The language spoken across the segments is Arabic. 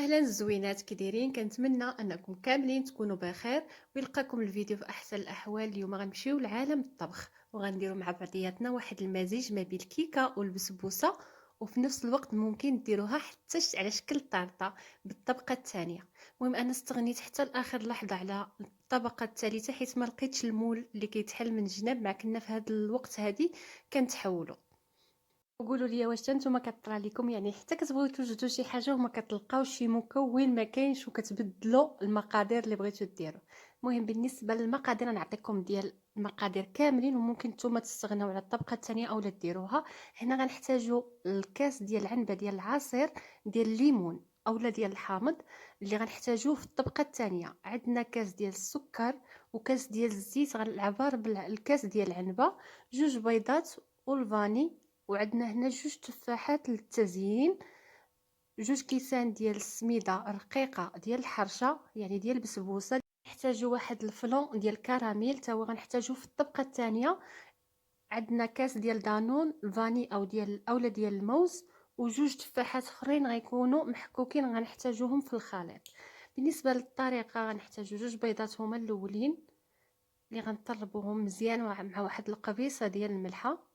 اهلا الزوينات، كي دايرين؟ كنتمنى انكم كاملين تكونوا بخير ويلقاكم الفيديو في احسن الاحوال. اليوم غنمشيو لعالم الطبخ وغنديروا مع بعضياتنا واحد المزيج ما بين الكيكه والبسبوسه، وفي نفس الوقت ممكن ديروها حتى على شكل طارطه بالطبقه الثانيه. المهم انا استغنيت حتى لاخر لحظه على الطبقه الثالثه حيت ما لقيتش المول اللي كيتحل من الجناب، مع كنا في هذا الوقت هذه كنتحولوا. وقولوا لي واش نتوما كطرى لكم، يعني حتى كتبغيو توجدوا شي حاجه وما كتلقاوش شي مكون ما كاينش وكتبدلوا المقادير اللي بغيتو ديروا. المهم بالنسبه للمقادير نعطيكم ديال المقادير كاملين، وممكن نتوما تستغناو على الطبقه الثانيه اولا ديروها. هنا غنحتاجوا الكاس ديال العنبه ديال العصير ديال الليمون اولا ديال الحامض اللي غنحتاجوه في الطبقه الثانيه. عندنا كاس ديال السكر وكاس ديال الزيت غنعبر بالكاس ديال العنبه، جوج بيضات والفاني، وعندنا هنا جوج تفاحات للتزيين، جوج كيسان ديال السميده رقيقه ديال الحرشه يعني ديال البسبوسه. نحتاجو واحد الفلون ديال الكراميل تا هو غنحتاجوه في الطبقه الثانيه. عندنا كاس ديال دانون فاني اولا ديال الموز، وجوج تفاحات اخرين غيكونوا محكوكين غنحتاجوهم في الخليط. بالنسبه للطريقه غنحتاجو جوج بيضات هما الاولين اللي غنطربوهم مزيان مع واحد القبيصه ديال الملحه.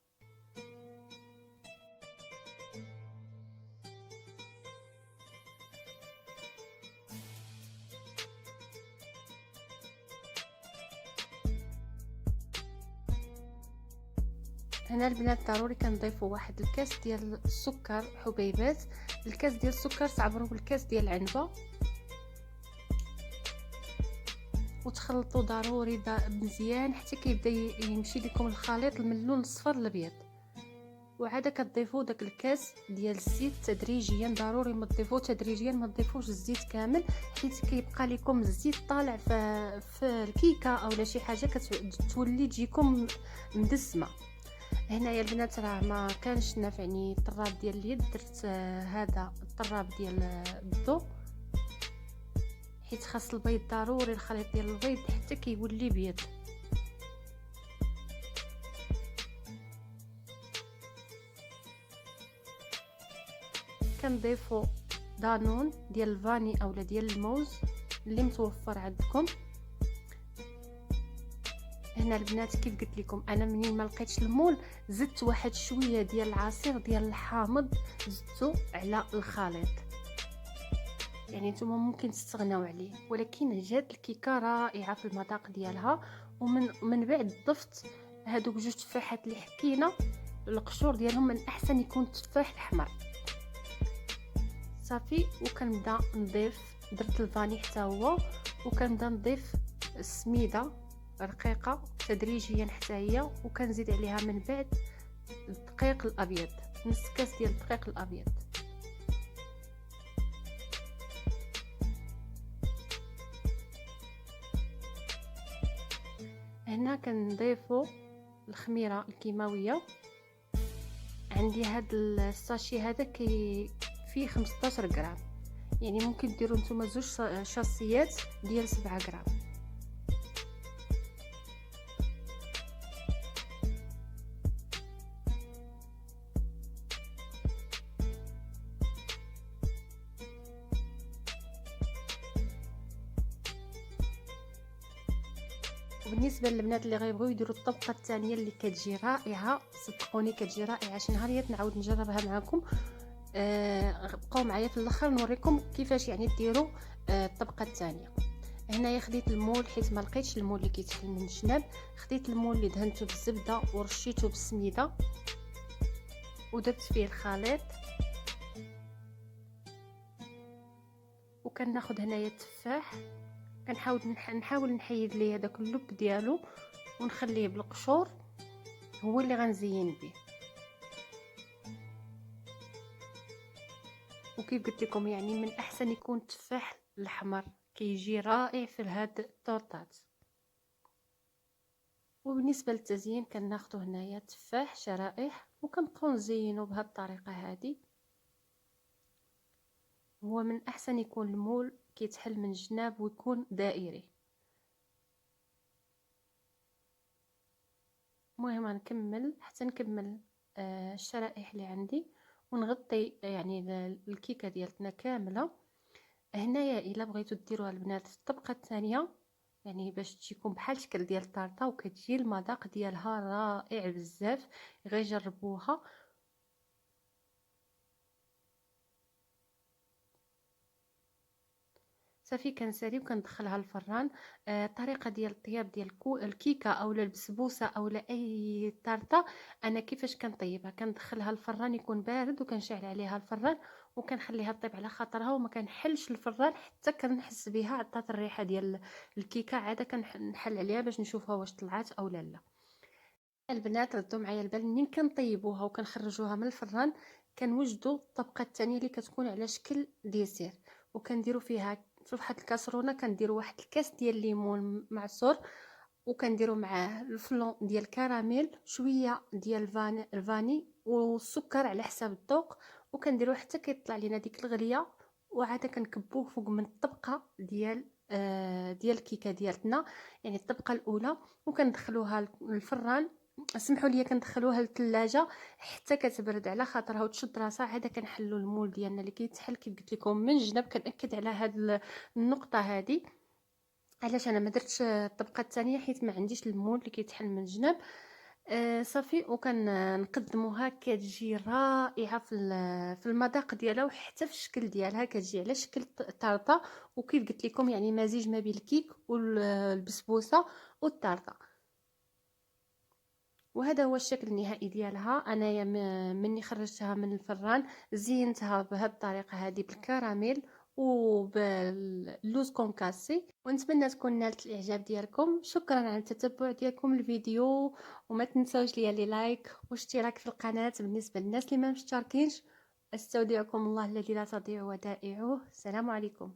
هنا البنات ضروري كنضيفوا واحد الكاس ديال السكر حبيبات. الكاس ديال السكر تعبروه بالكاس ديال العنبه وتخلطوا ضروري مزيان حتى كيبدا يمشي لكم الخليط من اللون الصفر الابيض. وعاد كتضيفوا داك الكاس ديال الزيت تدريجيا، ضروري ما تضيفوه تدريجيا، ما تضيفوش الزيت كامل حيت كيبقى لكم الزيت طالع في الكيكه اولا شي حاجه كتولي تجيكم مدسمه. هنايا البنات راه ما كانش نافعني الطراب ديال اليد، درت هذا الطراب ديال الضو حيت خاص البيض ضروري الخليط ديال البيض حتى كيولي بيض. كنضيفوا دانون ديال الفاني اولا ديال الموز اللي متوفر عندكم. هنا البنات كيف قلت لكم انا منين ما لقيتش المول زدت واحد شويه ديال العصير ديال الحامض زدته على الخليط، يعني نتوما ممكن تستغناو عليه، ولكن جات الكيكه رائعه في المذاق ديالها. ومن بعد ضفت هادوك جوج تفاحات اللي حكينا القشور ديالهم من احسن يكون التفاح الاحمر صافي. وكنبدا نضيف درت الفاني حتى هو، وكنبدا نضيف السميده رقيقه تدريجيا حتى هي، وكنزيد عليها من بعد الدقيق الابيض، نص كاس ديال الدقيق الابيض. هنا كنضيفوا الخميره الكيماويه. عندي هاد الساشي هذا فيه 15 غرام، يعني ممكن ديروا نتوما زوج شاصيات ديال 7 غرام. وبالنسبه للبنات اللي غيبغيو يديروا الطبقه الثانيه اللي كتجي رائعه، صدقوني كتجي رائعه، شي نهاريات نعاود نجربها معكم. بقاو معايا في الاخر نوريكم كيفاش يعني ديروا الطبقه الثانيه. هنايا خديت المول حيت ما لقيتش المول اللي كيتحل من الجناب، خديت المول اللي دهنته بالزبده ورشيته بالسميده ودرت فيه الخليط. وكناخذ هنايا التفاح نحاول نحيد ليه هذاك اللب ديالو ونخليه بالقشور، هو اللي غنزين به. وكيف قلت لكم يعني من احسن يكون التفاح الاحمر، كيجي رائع في هاد التورتات. وبالنسبه للتزيين كناخذوا هنايا تفاح شرائح وكنبقاو نزينوا بهذه الطريقه هذه. هو من احسن يكون المول كيتحل من الجناب ويكون دائري. المهم غنكمل حتى نكمل الشرائح اللي عندي ونغطي يعني الكيكه ديالتنا كامله. هنايا الا بغيتو ديروها البنات في الطبقه الثانيه، يعني باش تجيكم بحال الشكل ديال الطارطه، وكتجي المذاق ديالها رائع بزاف. غير جربوها. صافي كنسالي وكندخلها الفران. الطريقه ديال الطياب ديال الكيكه اولا البسبوسه اولا اي طارطه، انا كيفاش كنطيبها؟ كندخلها الفران يكون بارد، وكنشعل عليها الفران، وكنخليها طيب على خاطرها، وما كنحلش الفران حتى كنحس بها عطات الريحه ديال الكيكه. عاده كنحل عليها باش نشوفها واش طلعت او لا. البنات ردوا معايا البال، منين كنطيبوها وكنخرجوها من الفران كنوجدوا الطبقه الثانيه اللي كتكون على شكل ديسير، وكنديروا فيها في واحد الكاسرونه كنديروا واحد الكاس ديال الليمون معصور، وكنديروا معاه الفلون ديال الكراميل، شويه ديال الفاني والسكر على حساب الذوق، وكنديروا حتى كيطلع لينا ديك الغليه. وعاده كنكبوه فوق من الطبقه ديال الكيكه ديالتنا، يعني الطبقه الاولى، وكندخلوها الفران. اسمحوا لي كندخلوها للثلاجه حتى كتبرد على خاطرها وتشد راسها. عاد كنحلوا المول ديالنا اللي كيتحل كيف قلت لكم من الجناب. كنأكد على هاد النقطه هذه، علاش انا ما درتش الطبقه الثانيه، حيت ما عنديش المول اللي كيتحل من الجناب. صافي وكنقدموها كتجي رائعه في المذاق ديالها، وحتى في الشكل ديالها كتجي على شكل طارطه. وكيف قلت لكم يعني مزيج ما بين الكيك والبسبوسه والطارطه. وهذا هو الشكل النهائي ديالها. انايا مني خرجتها من الفران زينتها بهذه الطريقه هذه بالكراميل وباللوز كونكاسي، ونتمنى تكون نالت الاعجاب ديالكم. شكرا على التتبع ديالكم الفيديو، وما تنسوش لي لايك واشتراك في القناه بالنسبه للناس اللي ما مشتركينش. استودعكم الله الذي لا تضيع ودائعه. السلام عليكم.